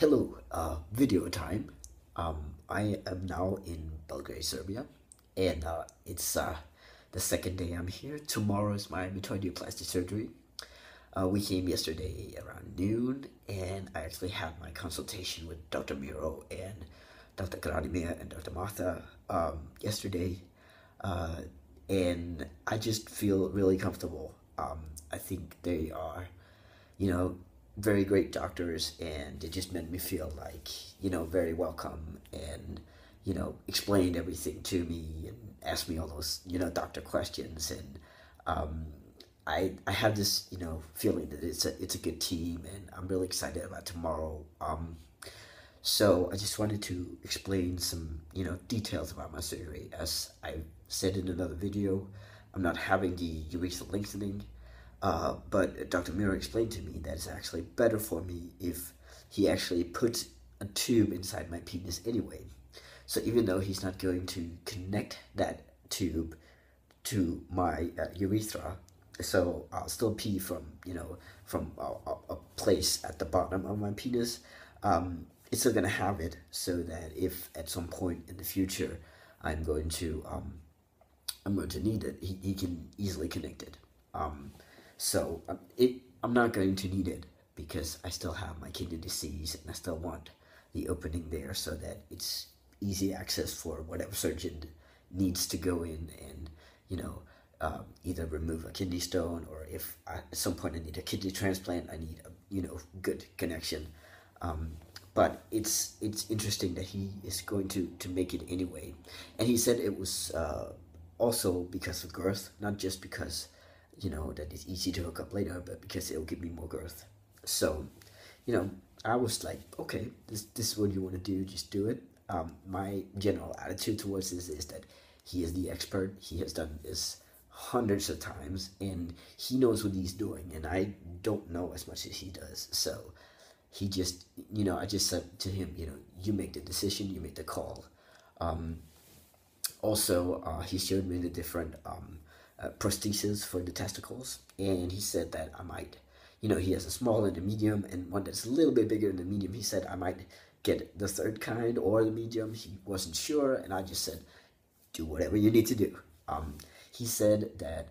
Hello, video time. I am now in Belgrade, Serbia, and it's the second day I'm here. Tomorrow is my metoidioplasty surgery. We came yesterday around noon, and I actually had my consultation with Dr. Miro and Dr. Gradimir and Dr. Martha yesterday, uh, and I just feel really comfortable. I think they are, you know, very great doctors, and they just made me feel like, very welcome, and, explained everything to me and asked me all those, doctor questions. And um, I have this, feeling that it's a good team, and I'm really excited about tomorrow. So I just wanted to explain some, details about my surgery. As I said in another video, I'm not having the urethral lengthening, but Dr. Miro explained to me that it's actually better for me if he actually puts a tube inside my penis anyway. So even though he's not going to connect that tube to my urethra, so I'll still pee from, from a place at the bottom of my penis. It's still gonna have it, so that if at some point in the future I'm going to I'm going to need it, he can easily connect it. So I'm not going to need it because I still have my kidney disease, and I still want the opening there so that it's easy access for whatever surgeon needs to go in and, either remove a kidney stone, or if at some point I need a kidney transplant, I need a, good connection. But it's interesting that he is going to make it anyway. And he said it was also because of girth, not just because, that it's easy to hook up later, but because it'll give me more girth. So, I was like, okay, this is what you want to do, just do it. My general attitude towards this is that he is the expert. He has done this hundreds of times, and he knows what he's doing, and I don't know as much as he does. So he just, I just said to him, you make the decision, you make the call. Also, he showed me the different prostheses for the testicles, and he said that I might, he has a small and a medium, and one that's a little bit bigger than the medium. He said I might get the third kind or the medium. He wasn't sure, and I just said, do whatever you need to do. He said that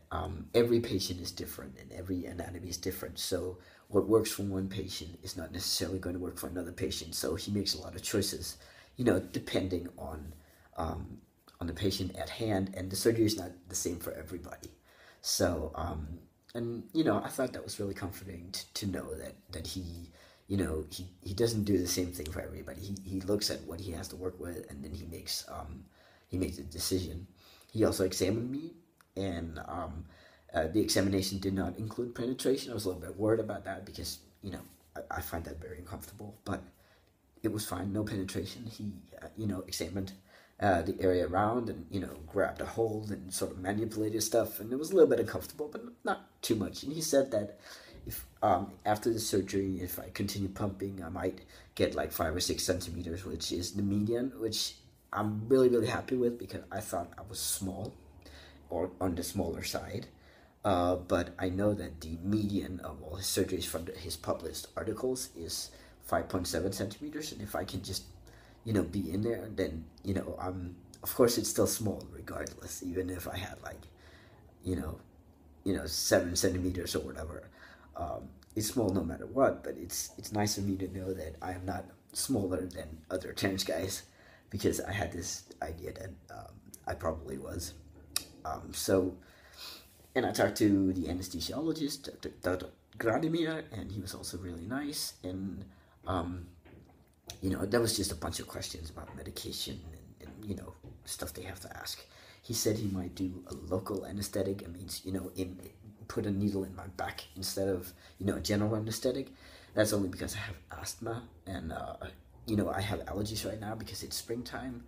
every patient is different and every anatomy is different. So what works for one patient is not necessarily going to work for another patient. So he makes a lot of choices, depending on the patient at hand, and the surgery is not the same for everybody. So and I thought that was really comforting to know that he, he doesn't do the same thing for everybody. He looks at what he has to work with, and then he makes a decision. He also examined me, and the examination did not include penetration. I was a little bit worried about that because, I find that very uncomfortable, but it was fine, no penetration. He, examined the area around, and, grabbed a hold and sort of manipulated stuff, and it was a little bit uncomfortable, but not too much. And he said that if after the surgery, if I continue pumping, I might get like 5 or 6 centimeters, which is the median, which I'm really, really happy with, because I thought I was small, or on the smaller side. But I know that the median of all his surgeries from his published articles is 5.7 centimeters. And if I can just, be in there, then, of course it's still small regardless, even if I had like, 7 centimeters or whatever. It's small no matter what, but it's nice of me to know that I am not smaller than other trans guys, because I had this idea that I probably was. So, and I talked to the anesthesiologist, Dr. Gradimir, and he was also really nice. And, there was just a bunch of questions about medication and stuff they have to ask. He said he might do a local anesthetic. It means, put a needle in my back instead of, a general anesthetic. That's only because I have asthma, and, I have allergies right now because it's springtime.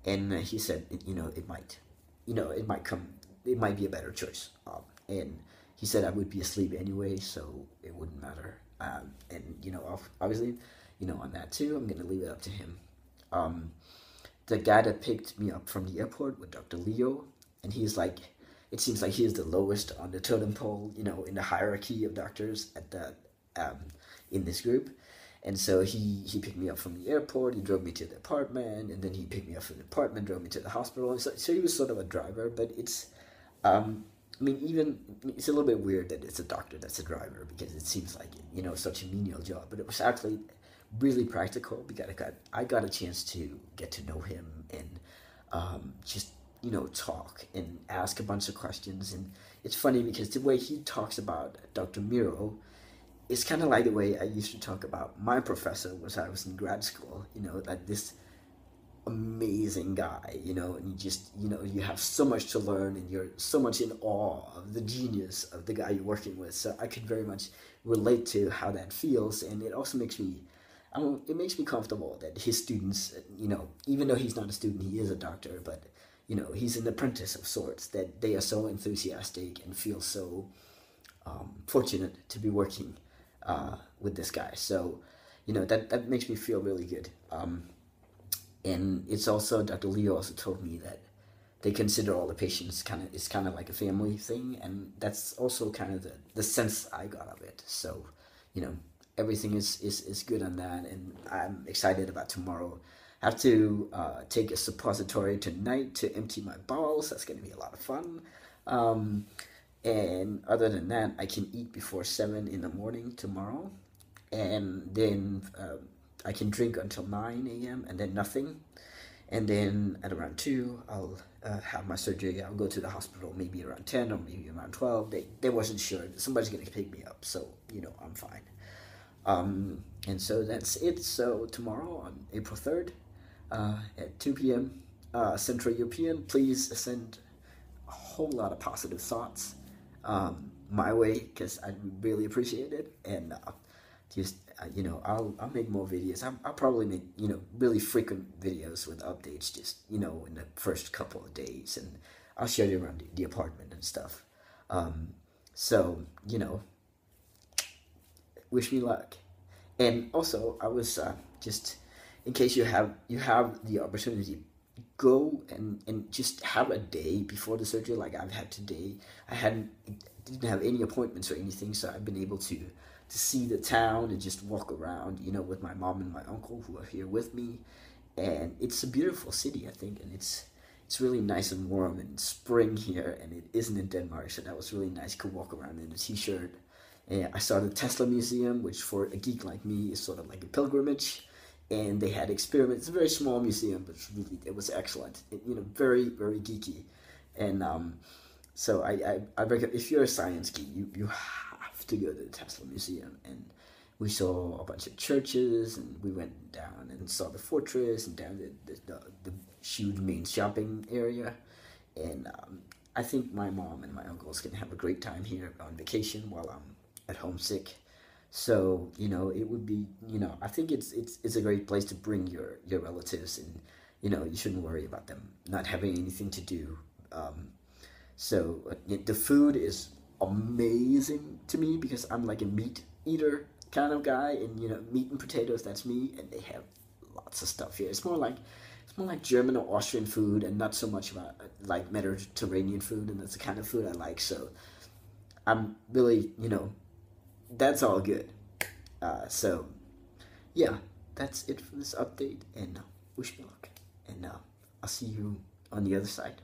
And he said, it might, it might be a better choice. And he said I would be asleep anyway, so it wouldn't matter. And, obviously, on that too, I'm going to leave it up to him. The guy that picked me up from the airport with Dr. Leo, and he's like, it seems like he's the lowest on the totem pole, in the hierarchy of doctors at the, in this group. And so he picked me up from the airport, he drove me to the apartment, and then he picked me up from the apartment, drove me to the hospital. So he was sort of a driver, but I mean, even it's a little bit weird that it's a doctor that's a driver because it seems like, such a menial job. But it was actually really practical because I got a chance to get to know him and just talk and ask a bunch of questions. And it's funny because the way he talks about Dr. Miro is kind of like the way I used to talk about my professor when I was in grad school. Like this amazing guy, and you have so much to learn, and you're so much in awe of the genius of the guy you're working with. So I could very much relate to how that feels, and it also makes me, it makes me comfortable that his students, even though he's not a student, he is a doctor, but he's an apprentice of sorts, that they are so enthusiastic and feel so fortunate to be working with this guy. So, that makes me feel really good. And it's also, Dr. Leo also told me that they consider all the patients it's kind of like a family thing, and that's also kind of the sense I got of it. So, everything is good on that, and I'm excited about tomorrow. I have to take a suppository tonight to empty my bowels. That's going to be a lot of fun. And other than that, I can eat before 7 in the morning tomorrow, and then I can drink until 9 a.m. and then nothing. And then at around 2, I'll have my surgery. I'll go to the hospital maybe around 10 or maybe around 12. They wasn't sure. Somebody's going to pick me up, so, I'm fine. And so that's it. So tomorrow on April 3rd at 2 p.m. Central European, please send a whole lot of positive thoughts my way, because I really appreciate it. And just I'll make more videos. I'll probably make really frequent videos with updates, just in the first couple of days, and I'll show you around the apartment and stuff. So wish me luck. And also, I was just in case you have the opportunity, go and just have a day before the surgery like I've had today. Didn't have any appointments or anything, so I've been able to see the town and just walk around, with my mom and my uncle who are here with me. And it's a beautiful city, I think, and it's really nice and warm and spring here, and it isn't in Denmark, so that was really nice. Could walk around in a t-shirt. And I saw the Tesla Museum, which for a geek like me is sort of like a pilgrimage. And they had experiments. It's a very small museum, but it was excellent. Very, very geeky. And so I recommend, if you're a science geek, you have to go to the Tesla Museum. And we saw a bunch of churches, and we went down and saw the fortress and down the huge main shopping area. And I think my mom and my uncles can have a great time here on vacation while I'm at home sick. So, it would be, I think it's a great place to bring your relatives, and, you shouldn't worry about them not having anything to do. So the food is amazing to me because I'm like a meat eater kind of guy, and, meat and potatoes, that's me, and they have lots of stuff here. It's more like German or Austrian food, and not so much about like Mediterranean food, and that's the kind of food I like. So I'm really, that's all good. So yeah, that's it for this update, and wish me luck, and I'll see you on the other side.